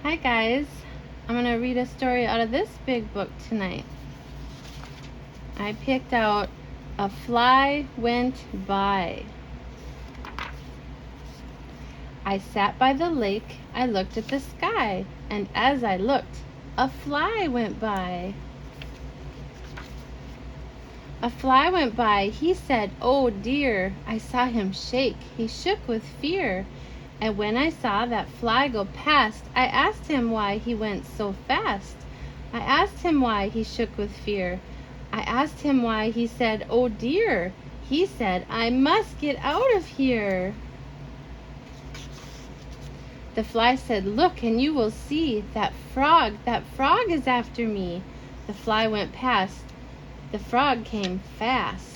Hi guys, I'm going to read a story out of this big book tonight. I picked out A Fly Went By. I sat by the lake, I looked at the sky, and as I looked, a fly went by. A fly went by, he said, "Oh dear." I saw him shake, he shook with fear. And when I saw that fly go past, I asked him why he went so fast. I asked him why he shook with fear. I asked him why he said, "Oh dear." He said, "I must get out of here." The fly said, "Look and you will see, that frog is after me." The fly went past, the frog came fast.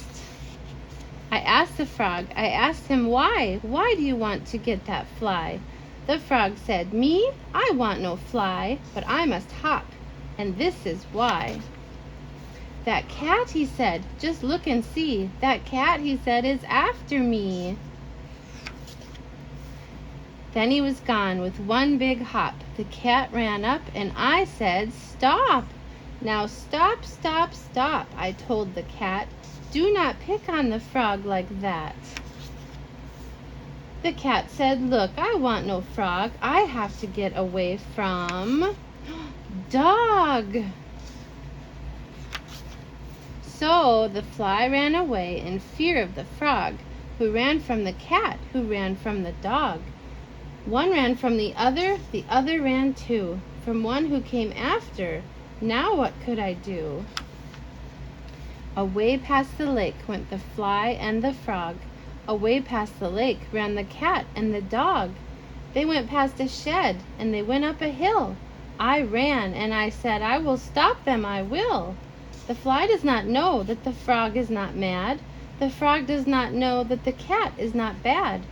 I asked the frog, I asked him why do you want to get that fly? The frog said, "Me? I want no fly, but I must hop, and this is why." "That cat," he said, "just look and see, that cat," he said, "is after me." Then he was gone with one big hop. The cat ran up and I said, "Stop! Now stop, stop, stop," I told the cat. "Do not pick on the frog like that." The cat said, "Look, I want no frog. I have to get away from dog." So the fly ran away in fear of the frog, who ran from the cat, who ran from the dog. One ran from the other ran too, from one who came after. Now what could I do? Away past the lake went the fly and the frog. Away past the lake ran the cat and the dog. They went past a shed and they went up a hill. I ran and I said, "I will stop them, I will." The fly does not know that the frog is not mad. The frog does not know that the cat is not bad.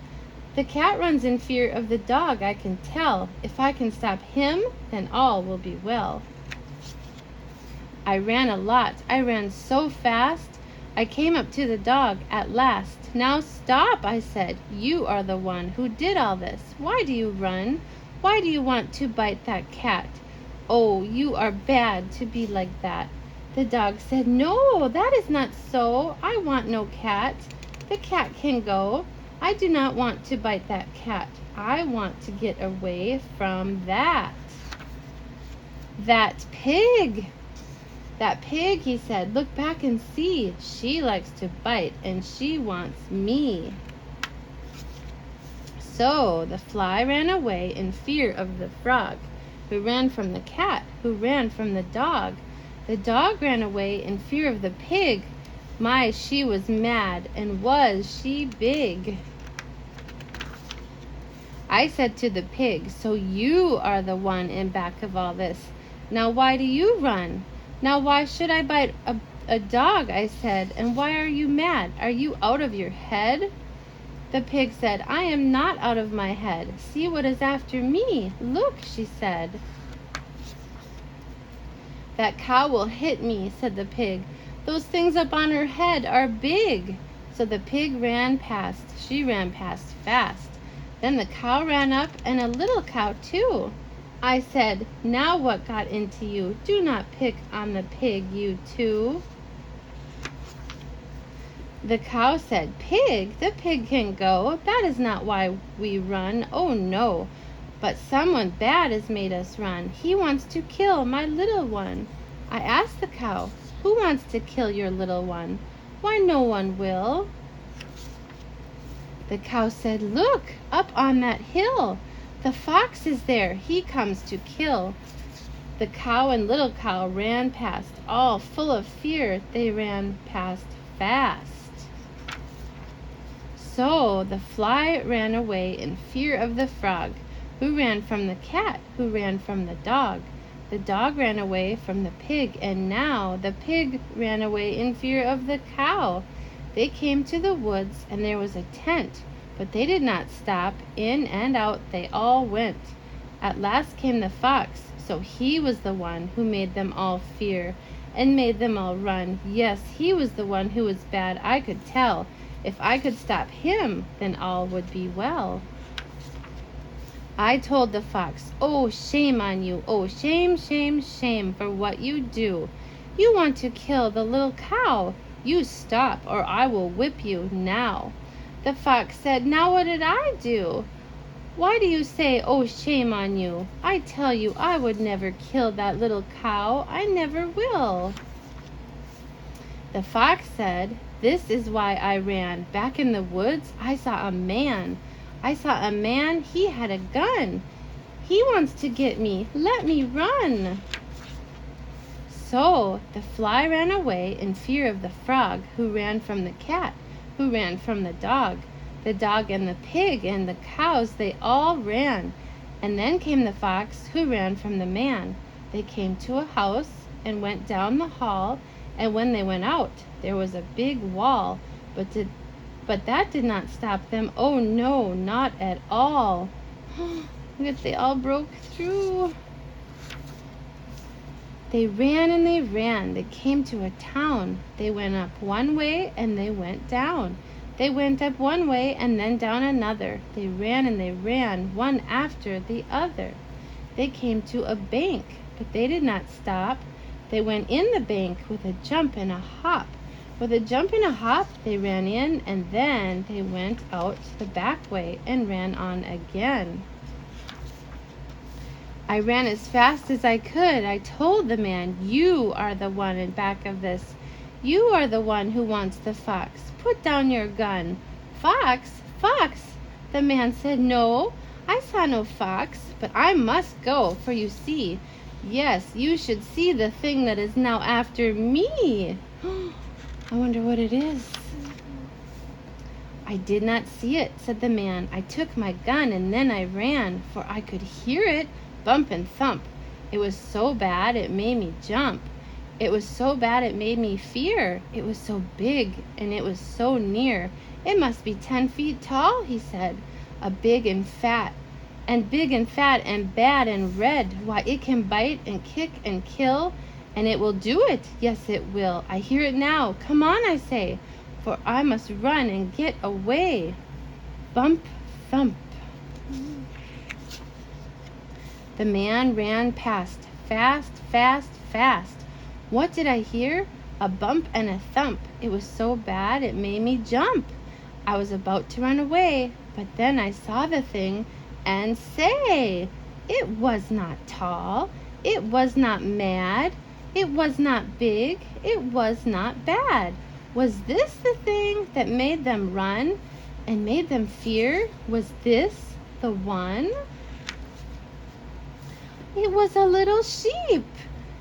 The cat runs in fear of the dog, I can tell. If I can stop him, then all will be well. I ran a lot, I ran so fast, I came up to the dog at last. "Now stop," I said, "you are the one who did all this. Why do you run? Why do you want to bite that cat? Oh, you are bad to be like that." The dog said, "No, that is not so. I want no cat. The cat can go. I do not want to bite that cat. I want to get away from that pig." "That pig," he said, "look back and see. She likes to bite and she wants me." So the fly ran away in fear of the frog, who ran from the cat, who ran from the dog. The dog ran away in fear of the pig. My, she was mad, and was she big. I said to the pig, "So you are the one in back of all this. Now why do you run? Now why should I bite a dog?" I said, "and why are you mad? Are you out of your head?" The pig said, "I am not out of my head. See what is after me. Look," she said. "That cow will hit me," said the pig. "Those things up on her head are big." So the pig ran past. She ran past fast. Then the cow ran up, and a little cow too. I said, "Now what got into you? Do not pick on the pig, you two." The cow said, "Pig? The pig can go. That is not why we run. Oh no. But someone bad has made us run. He wants to kill my little one." I asked the cow, "Who wants to kill your little one?" "Why, no one will." The cow said, "Look, up on that hill. The fox is there. He comes to kill." The cow and little cow ran past, all full of fear. They ran past fast. So the fly ran away in fear of the frog, who ran from the cat, who ran from the dog. The dog ran away from the pig, and now the pig ran away in fear of the cow. They came to the woods, and there was a tent, but they did not stop. In and out they all went. At last came the fox, so he was the one who made them all fear and made them all run. Yes, he was the one who was bad, I could tell. If I could stop him, then all would be well. I told the fox, "Oh, shame on you! Oh, shame, shame, shame for what you do! You want to kill the little cow! You stop, or I will whip you now!" The fox said, "Now what did I do? Why do you say, 'Oh, shame on you'? I tell you I would never kill that little cow. I never will." The fox said, "This is why I ran. Back in the woods, I saw a man. He had a gun. He wants to get me. Let me run." So the fly ran away in fear of the frog, who ran from the cat, who ran from the dog. The dog and the pig and the cows, they all ran. And then came the fox, who ran from the man. They came to a house and went down the hall, and when they went out, there was a big wall, but that did not stop them. Oh no, not at all. Look at, they all broke through. They ran and they ran. They came to a town. They went up one way and they went down. They went up one way and then down another. They ran and they ran, one after the other. They came to a bank, but they did not stop. They went in the bank with a jump and a hop. With a jump and a hop, they ran in, and then they went out the back way and ran on again. I ran as fast as I could. I told the man, "You are the one in back of this. You are the one who wants the fox. Put down your gun." "Fox? Fox?" The man said, "No, I saw no fox, but I must go, for you see, yes, you should see the thing that is now after me." I wonder what it is. "I did not see it," said the man. "I took my gun and then I ran, for I could hear it bump and thump. It was so bad it made me jump. It was so bad it made me fear. It was so big and it was so near. It must be 10 feet tall," he said. Big and fat and bad and red. Why, it can bite and kick and kill, and it will do it. Yes, it will. I hear it now. Come on, I say, for I must run and get away." Bump, thump. The man ran past, fast, fast, fast. What did I hear? A bump and a thump. It was so bad it made me jump. I was about to run away, but then I saw the thing, and say, it was not tall, it was not mad, it was not big, it was not bad. Was this the thing that made them run and made them fear? Was this the one? It was a little sheep,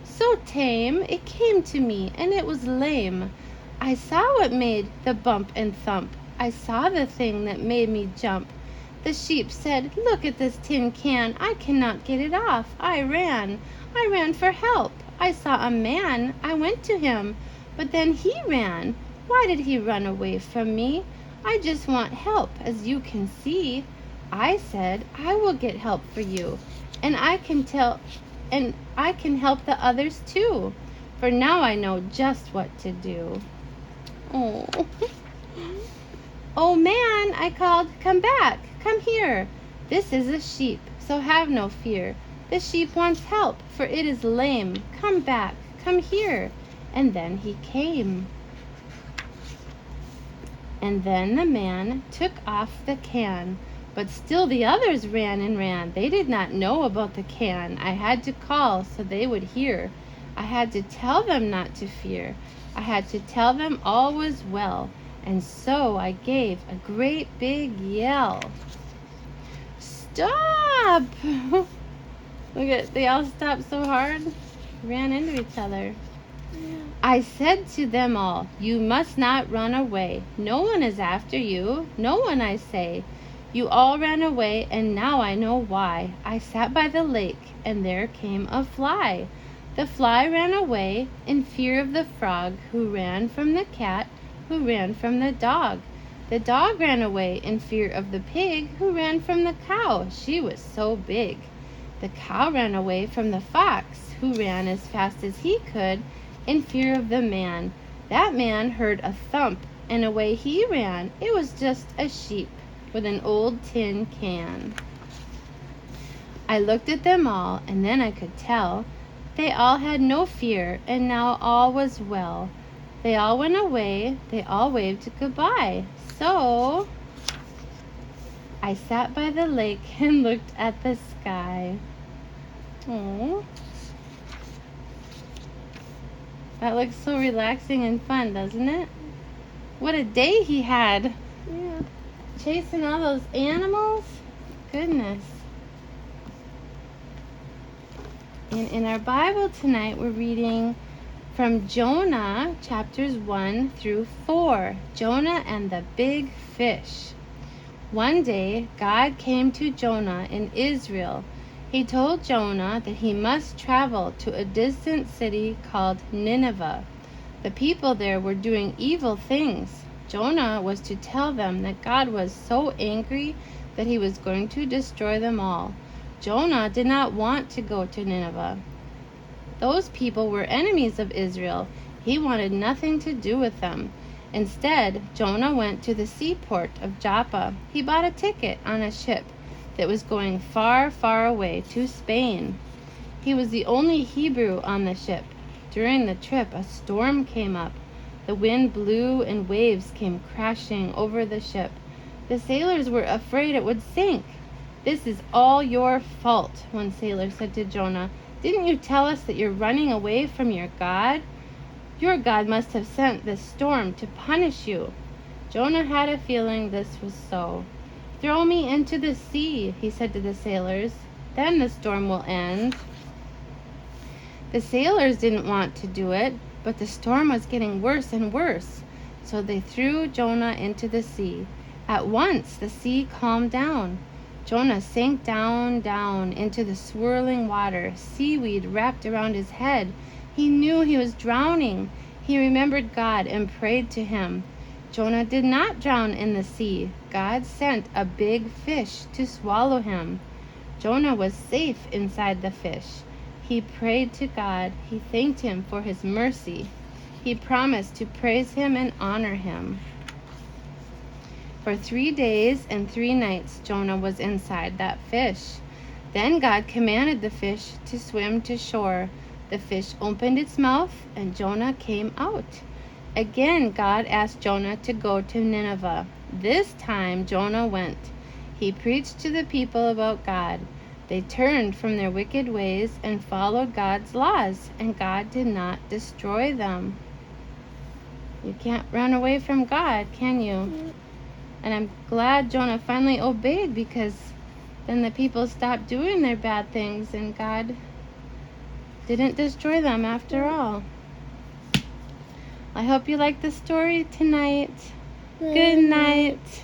so tame it came to me, and it was lame. I saw what made the bump and thump. I saw the thing that made me jump. The sheep said, "Look at this tin can. I cannot get it off. I ran for help. I saw a man. I went to him, but then he ran. Why did he run away from me? I just want help, as you can see." I said, "I will get help for you, and I can help the others too, for now I know just what to do." Oh. "Oh man," I called, "come back, come here. This is a sheep, so have no fear. The sheep wants help, for it is lame. Come back, come here." And then he came. And then the man took off the can, but still the others ran and ran. They did not know about the can. I had to call so they would hear. I had to tell them not to fear. I had to tell them all was well. And so I gave a great big yell. "Stop!" Look at, they all stopped so hard, ran into each other. I said to them all, "You must not run away. No one is after you. No one, I say. You all ran away, and now I know why. I sat by the lake, and there came a fly. The fly ran away in fear of the frog, who ran from the cat, who ran from the dog. The dog ran away in fear of the pig, who ran from the cow. She was so big. The cow ran away from the fox, who ran as fast as he could in fear of the man. That man heard a thump, and away he ran. It was just a sheep with an old tin can." I looked at them all, and then I could tell they all had no fear, and now all was well. They all went away, they all waved goodbye. So I sat by the lake and looked at the sky. Oh, that looks so relaxing and fun, doesn't it? What a day he had. Yeah. Chasing all those animals. Goodness. And in our Bible tonight, we're reading from Jonah, chapters 1 through 4. Jonah and the big fish. One day, God came to Jonah in Israel. He told Jonah that he must travel to a distant city called Nineveh. The people there were doing evil things. Jonah was to tell them that God was so angry that he was going to destroy them all. Jonah did not want to go to Nineveh. Those people were enemies of Israel. He wanted nothing to do with them. Instead, Jonah went to the seaport of Joppa. He bought a ticket on a ship that was going far, far away to Spain. He was the only Hebrew on the ship. During the trip, a storm came up. The wind blew and waves came crashing over the ship. The sailors were afraid it would sink. "This is all your fault," one sailor said to Jonah. "Didn't you tell us that you're running away from your God? Your God must have sent this storm to punish you." Jonah had a feeling this was so. "Throw me into the sea," he said to the sailors. "Then the storm will end." The sailors didn't want to do it, but the storm was getting worse and worse. So they threw Jonah into the sea. At once the sea calmed down. Jonah sank down into the swirling water. Seaweed wrapped around his head. He knew he was drowning. He remembered God and prayed to him. Jonah did not drown in the sea. God sent a big fish to swallow him. Jonah was safe inside the fish. He prayed to God. He thanked him for his mercy. He promised to praise him and honor him. For 3 days and 3 nights, Jonah was inside that fish. Then God commanded the fish to swim to shore. The fish opened its mouth, and Jonah came out. Again, God asked Jonah to go to Nineveh. This time, Jonah went. He preached to the people about God. They turned from their wicked ways and followed God's laws, and God did not destroy them. You can't run away from God, can you? And I'm glad Jonah finally obeyed, because then the people stopped doing their bad things and God didn't destroy them after all. I hope you liked the story tonight. Good night.